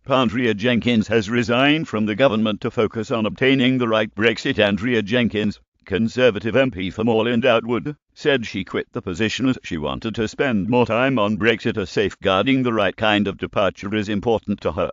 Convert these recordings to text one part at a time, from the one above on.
Andrea Jenkins has resigned from the government to focus on obtaining the right Brexit. Andrea Jenkins, Conservative MP for Moreland Outwood, said she quit the position as she wanted to spend more time on Brexit, as safeguarding the right kind of departure is important to her.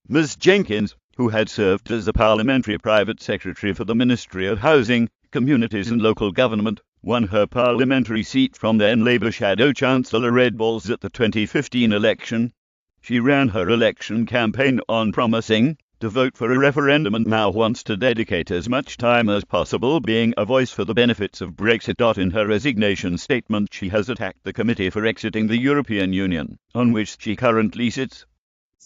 Ms Jenkins, who had served as the Parliamentary Private Secretary for the Ministry of Housing, Communities and Local Government, won her parliamentary seat from then Labour Shadow Chancellor Red Balls at the 2015 election. She ran her election campaign on promising to vote for a referendum and now wants to dedicate as much time as possible being a voice for the benefits of Brexit. In her resignation statement, she has attacked the committee for exiting the European Union, on which she currently sits.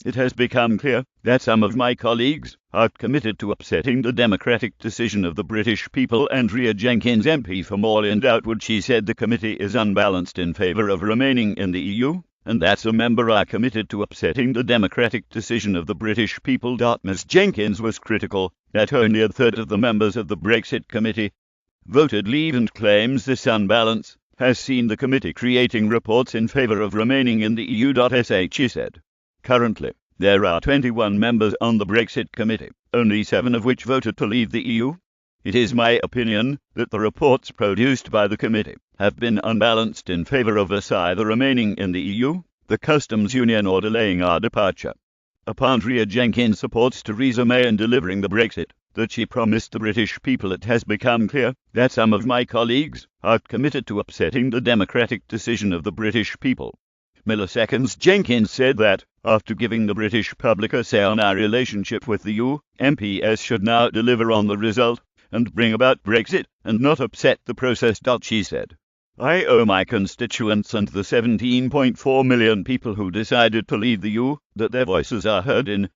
It has become clear that some of my colleagues are committed to upsetting the democratic decision of the British people. Andrea Jenkins, MP for Moreland Outwood, she said the committee is unbalanced in favour of remaining in the EU, and that some members are committed to upsetting the democratic decision of the British people. Ms Jenkins was critical that only a third of the members of the Brexit committee voted leave and claims this unbalance has seen the committee creating reports in favour of remaining in the EU. She said, "Currently, there are 21 members on the Brexit committee, only 7 of which voted to leave the EU. It is my opinion that the reports produced by the committee have been unbalanced in favour of us either remaining in the EU, the customs union, or delaying our departure." Andrea Jenkins supports Theresa May in delivering the Brexit that she promised the British people. It has become clear that some of my colleagues are committed to upsetting the democratic decision of the British people. Milliseconds Jenkins said that, after giving the British public a say on our relationship with the EU, MPs should now deliver on the result and bring about Brexit, and not upset the process. She said, "I owe my constituents and the 17.4 million people who decided to leave the EU that their voices are heard in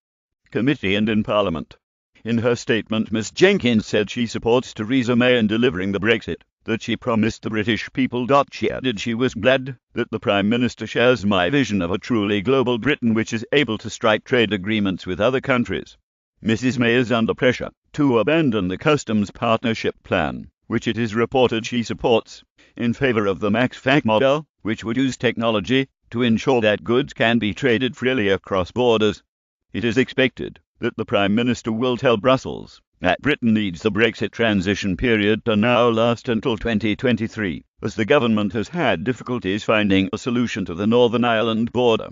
committee and in Parliament." In her statement, Ms Jenkins said she supports Theresa May in delivering the Brexit that she promised the British people. She added she was glad that the Prime Minister shares my vision of a truly global Britain which is able to strike trade agreements with other countries. Mrs May is under pressure to abandon the customs partnership plan, which it is reported she supports, in favour of the Max-Fac model, which would use technology to ensure that goods can be traded freely across borders. It is expected that the Prime Minister will tell Brussels that Britain needs the Brexit transition period to now last until 2023, as the government has had difficulties finding a solution to the Northern Ireland border.